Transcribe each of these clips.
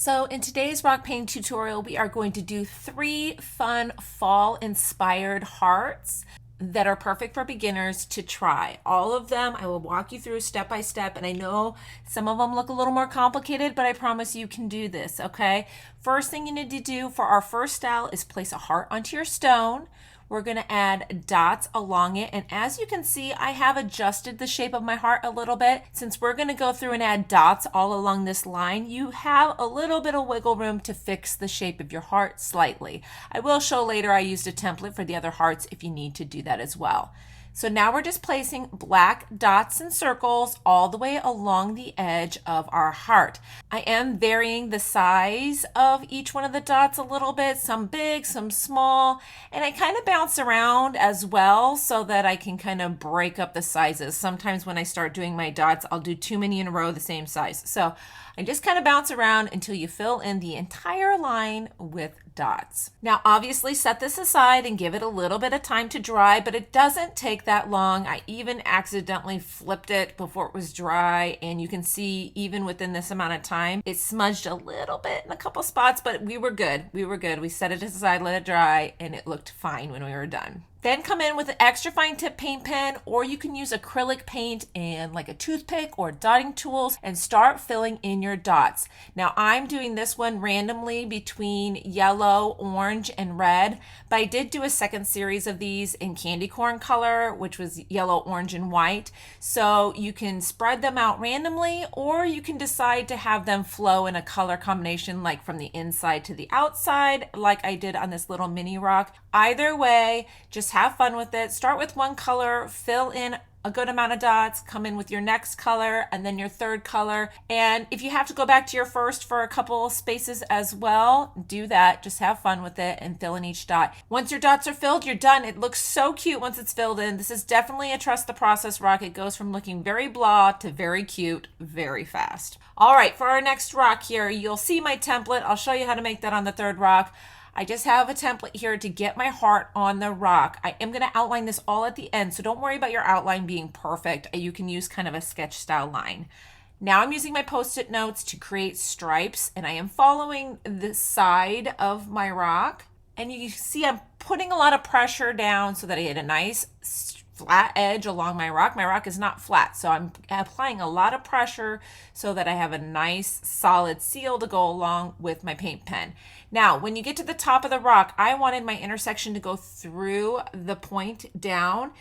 So in today's rock painting tutorial, we are going to do 3 fun fall inspired hearts that are perfect for beginners to try. All of them I will walk you through step by step, and I know some of them look a little more complicated, but I promise you can do this, okay? First thing you need to do for our first style is place a heart onto your stone. We're going to add dots along it, and as you can see, I have adjusted the shape of my heart a little bit. Since we're going to go through and add dots all along this line, you have a little bit of wiggle room to fix the shape of your heart slightly. I will show later I used a template for the other hearts if you need to do that as well. So now we're just placing black dots and circles all the way along the edge of our heart. I am varying the size of each one of the dots a little bit, some big, some small, and I kind of bounce around as well so that I can kind of break up the sizes. Sometimes when I start doing my dots, I'll do too many in a row the same size. So I just kind of bounce around until you fill in the entire line with dots. Now obviously set this aside and give it a little bit of time to dry, but it doesn't take that long. I even accidentally flipped it before it was dry, and you can see even within this amount of time it smudged a little bit in a couple spots, but we were good. We set it aside, let it dry, and it looked fine when we were done. Then come in with an extra fine tip paint pen, or you can use acrylic paint and like a toothpick or dotting tools and start filling in your dots. Now I'm doing this one randomly between yellow, orange, and red, but I did do a second series of these in candy corn color, which was yellow, orange, and white. So you can spread them out randomly, or you can decide to have them flow in a color combination like from the inside to the outside, like I did on this little mini rock. Either way, just have fun with it. Start with one color, fill in a good amount of dots, come in with your next color and then your third color. And if you have to go back to your first for a couple spaces as well, do that. Just have fun with it and fill in each dot. Once your dots are filled, you're done. It looks so cute once it's filled in. This is definitely a trust the process rock. It goes from looking very blah to very cute very fast. All right, for our next rock here, you'll see my template. I'll show you how to make that on the third rock. I just have a template here to get my heart on the rock. I am going to outline this all at the end, so don't worry about your outline being perfect. You can use kind of a sketch style line. Now I'm using my Post-it notes to create stripes, and I am following the side of my rock. And you see I'm putting a lot of pressure down so that I get a nice flat edge along my rock. My rock is not flat, so I'm applying a lot of pressure so that I have a nice solid seal to go along with my paint pen. Now, when you get to the top of the rock, I wanted my intersection to go through the point down.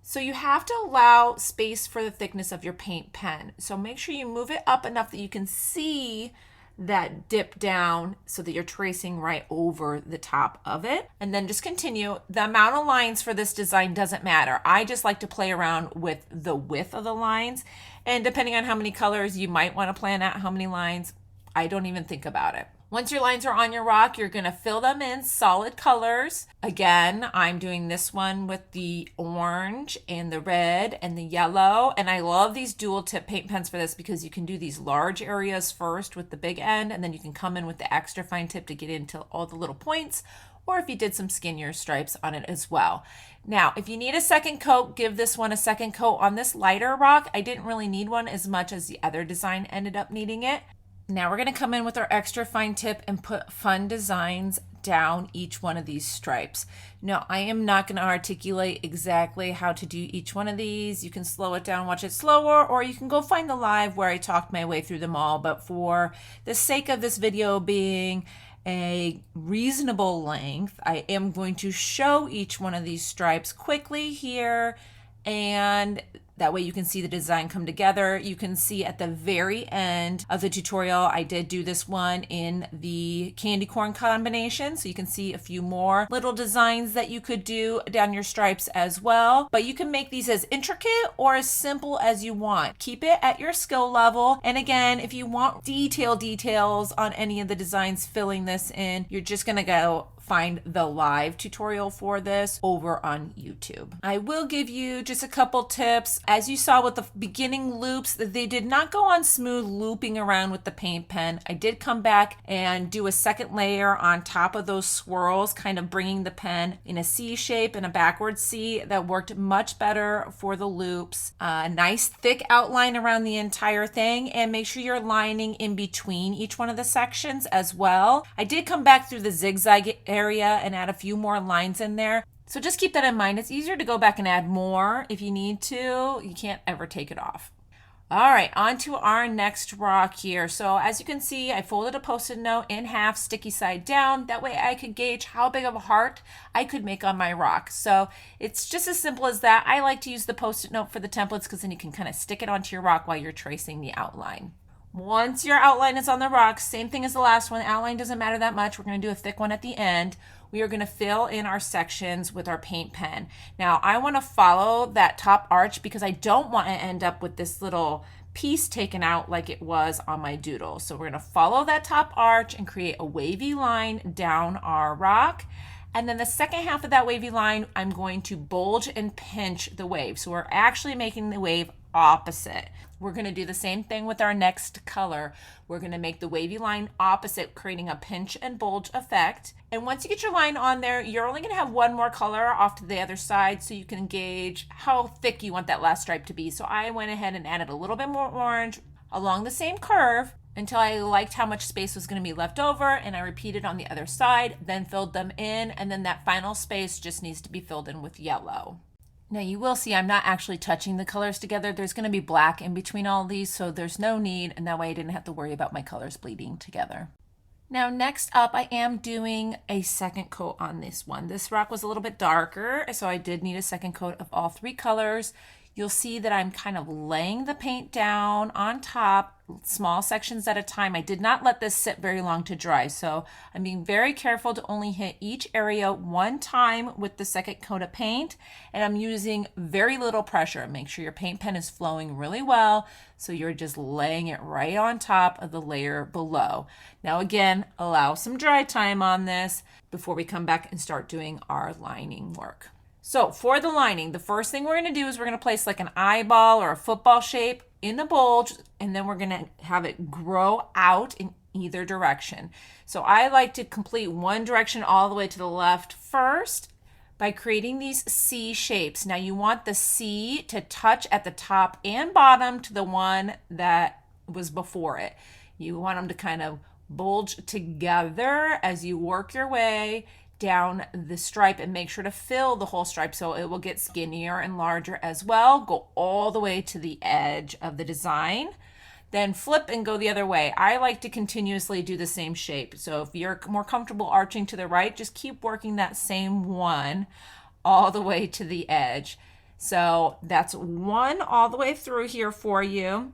So you have to allow space for the thickness of your paint pen. So make sure you move it up enough that you can see that dip down so that you're tracing right over the top of it. And then just continue. The amount of lines for this design doesn't matter. I just like to play around with the width of the lines. And depending on how many colors, you might want to plan out how many lines. I don't even think about it. Once your lines are on your rock, you're going to fill them in solid colors. Again, I'm doing this one with the orange and the red and the yellow. And I love these dual tip paint pens for this because you can do these large areas first with the big end, and then you can come in with the extra fine tip to get into all the little points, or if you did some skinnier stripes on it as well. Now, if you need a second coat, give this one a second coat on this lighter rock. I didn't really need one as much as the other design ended up needing it. Now we're going to come in with our extra fine tip and put fun designs down each one of these stripes. Now I am not going to articulate exactly how to do each one of these. You can slow it down, watch it slower, or you can go find the live where I talked my way through them all. But for the sake of this video being a reasonable length, I am going to show each one of these stripes quickly here, and that way you can see the design come together. You can see at the very end of the tutorial, I did do this one in the candy corn combination. So you can see a few more little designs that you could do down your stripes as well. But you can make these as intricate or as simple as you want. Keep it at your skill level. And again, if you want details on any of the designs filling this in, you're just gonna go find the live tutorial for this over on YouTube. I will give you just a couple tips. As you saw with the beginning loops, they did not go on smooth looping around with the paint pen. I did come back and do a second layer on top of those swirls, kind of bringing the pen in a C shape and a backwards C. That worked much better for the loops. A nice thick outline around the entire thing, and make sure you're lining in between each one of the sections as well. I did come back through the zigzag area and add a few more lines in there. So just keep that in mind. It's easier to go back and add more if you need to. You can't ever take it off. All right, on to our next rock here. So as you can see, I folded a Post-it note in half, sticky side down. That way I could gauge how big of a heart I could make on my rock. So it's just as simple as that. I like to use the Post-it note for the templates because then you can kind of stick it onto your rock while you're tracing the outline. Once your outline is on the rock, same thing as the last one. The outline doesn't matter that much. We're going to do a thick one at the end. We are going to fill in our sections with our paint pen. Now, I want to follow that top arch because I don't want to end up with this little piece taken out like it was on my doodle. So we're going to follow that top arch and create a wavy line down our rock. And then the second half of that wavy line, I'm going to bulge and pinch the wave. So we're actually making the wave opposite. We're going to do the same thing with our next color. We're going to make the wavy line opposite, creating a pinch and bulge effect. And once you get your line on there, you're only going to have one more color off to the other side so you can gauge how thick you want that last stripe to be. So I went ahead and added a little bit more orange along the same curve until I liked how much space was going to be left over, and I repeated on the other side, then filled them in, and then that final space just needs to be filled in with yellow. Now you will see I'm not actually touching the colors together. There's going to be black in between all these, so there's no need, and that way I didn't have to worry about my colors bleeding together. Now next up, I am doing a second coat on this one. This rock was a little bit darker, so I did need a second coat of all three colors. You'll see that I'm kind of laying the paint down on top, small sections at a time. I did not let this sit very long to dry, so I'm being very careful to only hit each area one time with the second coat of paint, and I'm using very little pressure. Make sure your paint pen is flowing really well, so you're just laying it right on top of the layer below. Now again, allow some dry time on this before we come back and start doing our lining work. So for the lining, the first thing we're going to do is we're going to place like an eyeball or a football shape in the bulge, and then we're going to have it grow out in either direction. So I like to complete one direction all the way to the left first by creating these C shapes. Now you want the C to touch at the top and bottom to the one that was before it. You want them to kind of bulge together as you work your way down the stripe, and make sure to fill the whole stripe so it will get skinnier and larger as well. Go all the way to the edge of the design, then flip and go the other way. I like to continuously do the same shape. So if you're more comfortable arching to the right, just keep working that same one all the way to the edge. So that's one all the way through here for you.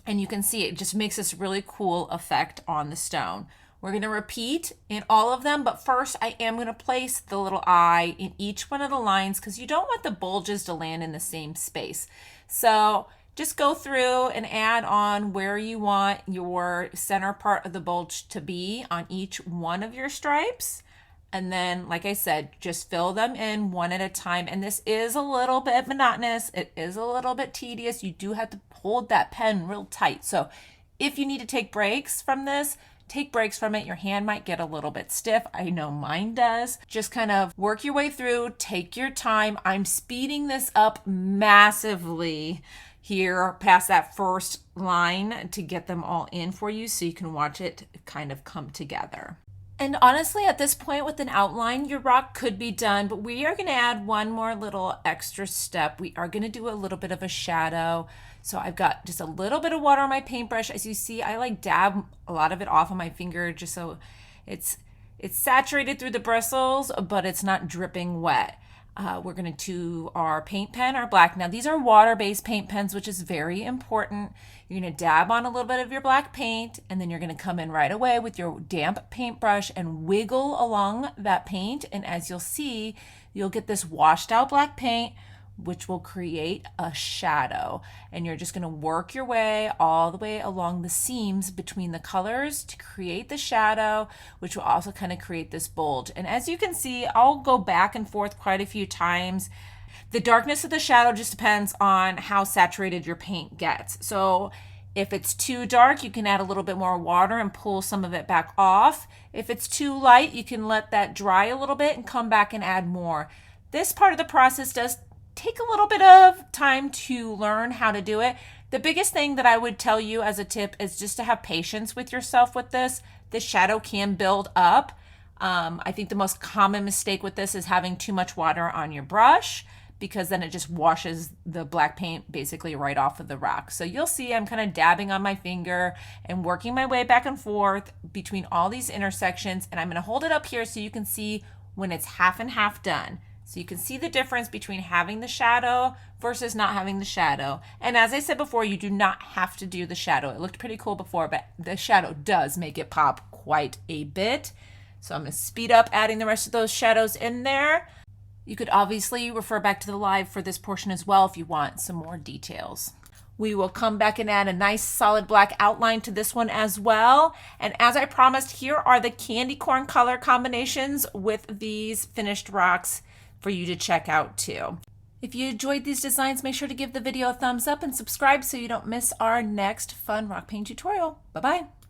And you can see it just makes this really cool effect on the stone. We're going to repeat in all of them, but first I am going to place the little eye in each one of the lines because you don't want the bulges to land in the same space. So just go through and add on where you want your center part of the bulge to be on each one of your stripes. And then, like I said, just fill them in one at a time. And this is a little bit monotonous. It is a little bit tedious. You do have to hold that pen real tight. So if you need to take breaks from this, take breaks from it. Your hand might get a little bit stiff. I know mine does. Just kind of work your way through, take your time. I'm speeding this up massively here past that first line to get them all in for you so you can watch it kind of come together. And honestly, at this point with an outline, your rock could be done, but we are going to add one more little extra step. We are going to do a little bit of a shadow. So I've got just a little bit of water on my paintbrush. As you see, I like dab a lot of it off on my finger just so it's saturated through the bristles, but it's not dripping wet. We're going to do our paint pen, our black. Now these are water-based paint pens, which is very important. You're going to dab on a little bit of your black paint, and then you're going to come in right away with your damp paintbrush and wiggle along that paint. And as you'll see, you'll get this washed out black paint which will create a shadow. And you're just going to work your way all the way along the seams between the colors to create the shadow, which will also kind of create this bulge. And as you can see, I'll go back and forth quite a few times. The darkness of the shadow just depends on how saturated your paint gets. So if it's too dark, you can add a little bit more water and pull some of it back off. If it's too light, you can let that dry a little bit and come back and add more. This part of the process does take a little bit of time to learn how to do it. The biggest thing that I would tell you as a tip is just to have patience with yourself with this. The shadow can build up. I think the most common mistake with this is having too much water on your brush, because then it just washes the black paint basically right off of the rock. So you'll see I'm kind of dabbing on my finger and working my way back and forth between all these intersections. And I'm gonna hold it up here so you can see when it's half and half done. So you can see the difference between having the shadow versus not having the shadow. And as I said before, you do not have to do the shadow. It looked pretty cool before, but the shadow does make it pop quite a bit. So I'm gonna speed up adding the rest of those shadows in there. You could obviously refer back to the live for this portion as well if you want some more details. We will come back and add a nice solid black outline to this one as well. And as I promised, here are the candy corn color combinations with these finished rocks for you to check out too. If you enjoyed these designs, make sure to give the video a thumbs up and subscribe so you don't miss our next fun rock paint tutorial. Bye-bye.